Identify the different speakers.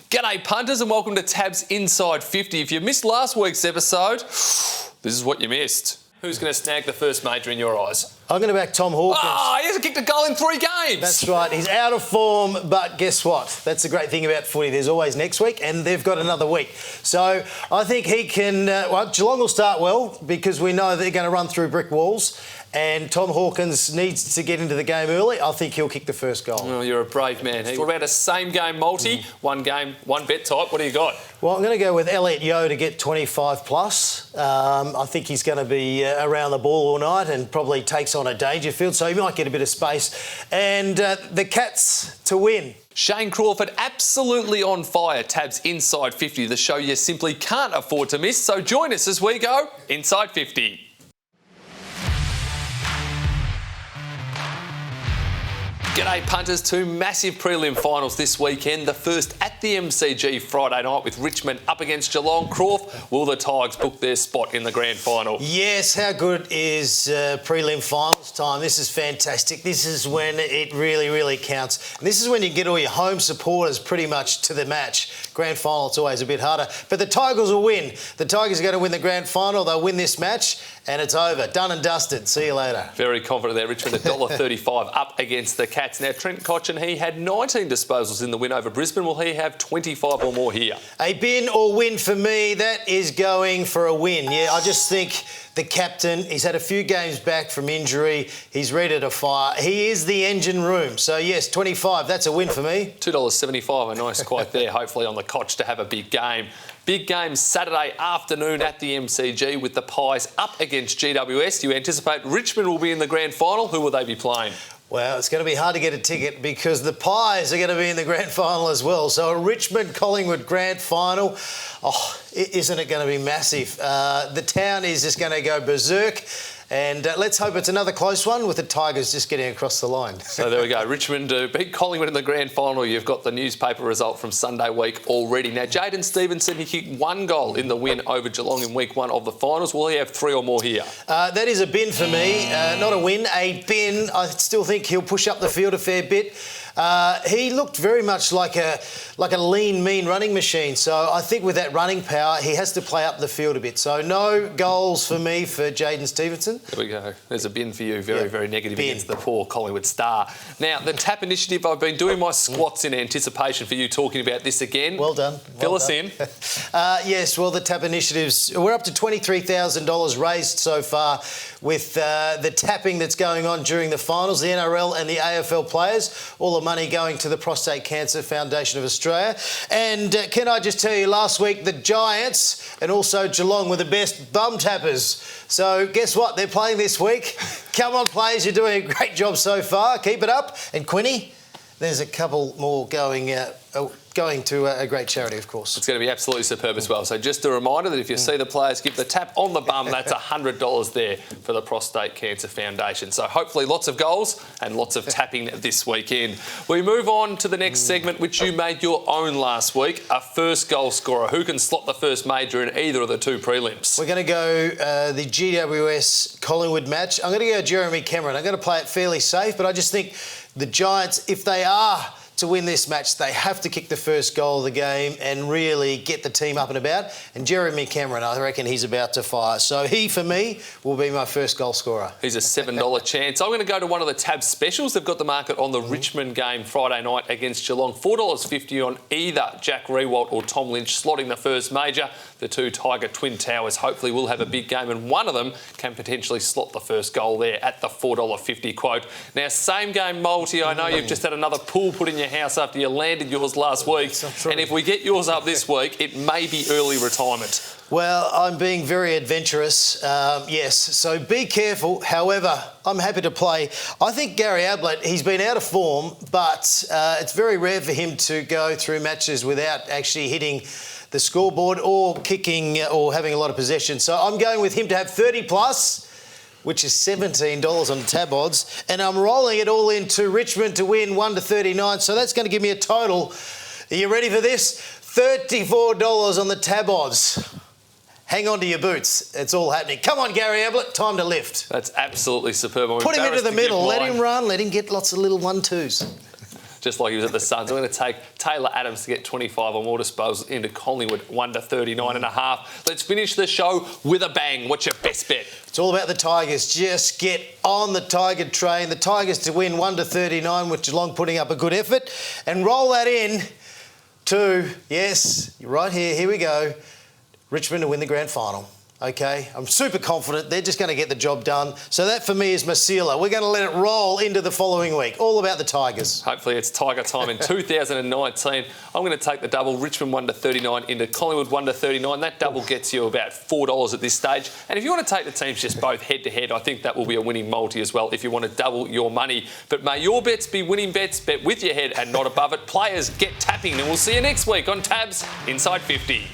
Speaker 1: G'day punters and welcome to Tab's Inside 50. If you missed last week's episode, this is what you missed. Who's going to snag the first major in your eyes?
Speaker 2: I'm going to back Tom Hawkins.
Speaker 1: Oh, he hasn't kicked a goal in 3 games.
Speaker 2: That's right. He's out of form, but guess what? That's the great thing about footy. There's always next week, and they've got another week. So I think he can... Geelong will start well because we know they're going to run through brick walls, and Tom Hawkins needs to get into the game early. I think he'll kick the first goal.
Speaker 1: Oh, you're a brave man. What about a same-game multi? One game, one bet type. What do you got?
Speaker 2: Well, I'm going to go with Elliot Yeo to get 25 plus. I think he's going to be around the ball all night and probably takes on a Dangerfield, so he might get a bit of space. And the Cats to win.
Speaker 1: Shane Crawford absolutely on fire. Tab's Inside 50, the show you simply can't afford to miss. So join us as we go Inside 50. G'day punters, 2 massive prelim finals this weekend. The first at the MCG Friday night with Richmond up against Geelong. Crawford, will the Tigers book their spot in the grand final?
Speaker 2: Yes, how good is prelim finals time? This is fantastic. This is when it really, really counts. And this is when you get all your home supporters pretty much to the match. Grand final, it's always a bit harder. But the Tigers will win. The Tigers are going to win the grand final. They'll win this match and it's over. Done and dusted. See you later.
Speaker 1: Very confident there. Richmond $1.35 up against the Cats. Now, Trent Cotchin, he had 19 disposals in the win over Brisbane. Will he have 25 or more here?
Speaker 2: A bin or win for me, that is going for a win. Yeah, I just think the captain, he's had a few games back from injury. He's ready to fire. He is the engine room. So, yes, 25, that's a win for me.
Speaker 1: $2.75, a nice quote there, hopefully on the Cotch to have a big game. Big game Saturday afternoon at the MCG with the Pies up against GWS. Do you anticipate Richmond will be in the grand final? Who will they be playing?
Speaker 2: Well, it's going to be hard to get a ticket because the Pies are going to be in the grand final as well. So a Richmond-Collingwood grand final, isn't it going to be massive? The town is just going to go berserk. And let's hope it's another close one with the Tigers just getting across the line.
Speaker 1: So there we go. Richmond beat Collingwood in the grand final. You've got the newspaper result from Sunday week already. Now, Jaden Stevenson, he kicked 1 goal in the win over Geelong in week 1 of the finals. Will he have 3 or more here?
Speaker 2: That is a bin for me. Not a win, a bin. I still think he'll push up the field a fair bit. He looked very much like a lean, mean running machine. So I think with that running power, he has to play up the field a bit. So no goals for me for Jaden Stevenson.
Speaker 1: There we go. There's a bin for you. Very, very negative against the poor Collingwood star. Now, the TAP initiative, I've been doing my squats in anticipation for you talking about this again.
Speaker 2: Well done.
Speaker 1: Fill us in.
Speaker 2: Yes, well, the TAP initiatives, we're up to $23,000 raised so far with the tapping that's going on during the finals, the NRL and the AFL players. All the money going to the Prostate Cancer Foundation of Australia. And can I just tell you, last week the Giants and also Geelong were the best bum tappers. So guess what? They're playing this week. Come on, players, you're doing a great job so far. Keep it up. And Quinny, there's a couple more going to a great charity, of course.
Speaker 1: It's going to be absolutely superb as well. So just a reminder that if you see the players give the tap on the bum, that's $100 there for the Prostate Cancer Foundation. So hopefully lots of goals and lots of tapping this weekend. We move on to the next segment, which you made your own last week, a first goal scorer. Who can slot the first major in either of the 2 prelims?
Speaker 2: We're going to go the GWS Collingwood match. I'm going to go Jeremy Cameron. I'm going to play it fairly safe, but I just think the Giants, if they are to win this match, they have to kick the first goal of the game and really get the team up and about. And Jeremy Cameron, I reckon he's about to fire. So he, for me, will be my first goal scorer.
Speaker 1: He's a $7 chance. I'm going to go to one of the Tab specials. They've got the market on the Richmond game Friday night against Geelong. $4.50 on either Jack Rewalt or Tom Lynch slotting the first major. The 2 Tiger Twin Towers hopefully will have a big game and one of them can potentially slot the first goal there at the $4.50 quote. Now, same game multi. I know you've just had another pool put in your house after you landed yours last week. And if we get yours up this week, it may be early retirement.
Speaker 2: Well, I'm being very adventurous, yes. So be careful. However, I'm happy to play. I think Gary Ablett, he's been out of form, but it's very rare for him to go through matches without actually hitting the scoreboard or kicking or having a lot of possession. So I'm going with him to have 30 plus, which is $17 on the tab odds. And I'm rolling it all into Richmond to win 1-39. So that's going to give me a total. Are you ready for this? $34 on the tab odds. Hang on to your boots. It's all happening. Come on, Gary Ablett. Time to lift.
Speaker 1: That's absolutely superb.
Speaker 2: Put him into the middle. Let him run. Let him get lots of little 1-2s.
Speaker 1: just like he was at the Suns. I'm going to take Taylor Adams to get 25 or more disposals into Collingwood, 1-39.5. Let's finish the show with a bang. What's your best bet?
Speaker 2: It's all about the Tigers. Just get on the Tiger train. The Tigers to win 1-39, with Geelong putting up a good effort. And roll that in to, yes, right here we go, Richmond to win the grand final. Okay, I'm super confident they're just going to get the job done. So that for me is my sealer. We're going to let it roll into the following week. All about the Tigers.
Speaker 1: Hopefully it's Tiger time in 2019. I'm going to take the double, Richmond 1-39 into Collingwood 1-39. That double gets you about $4 at this stage. And if you want to take the teams just both head-to-head, I think that will be a winning multi as well if you want to double your money. But may your bets be winning bets. Bet with your head and not above it. Players, get tapping. And we'll see you next week on Tabs Inside 50.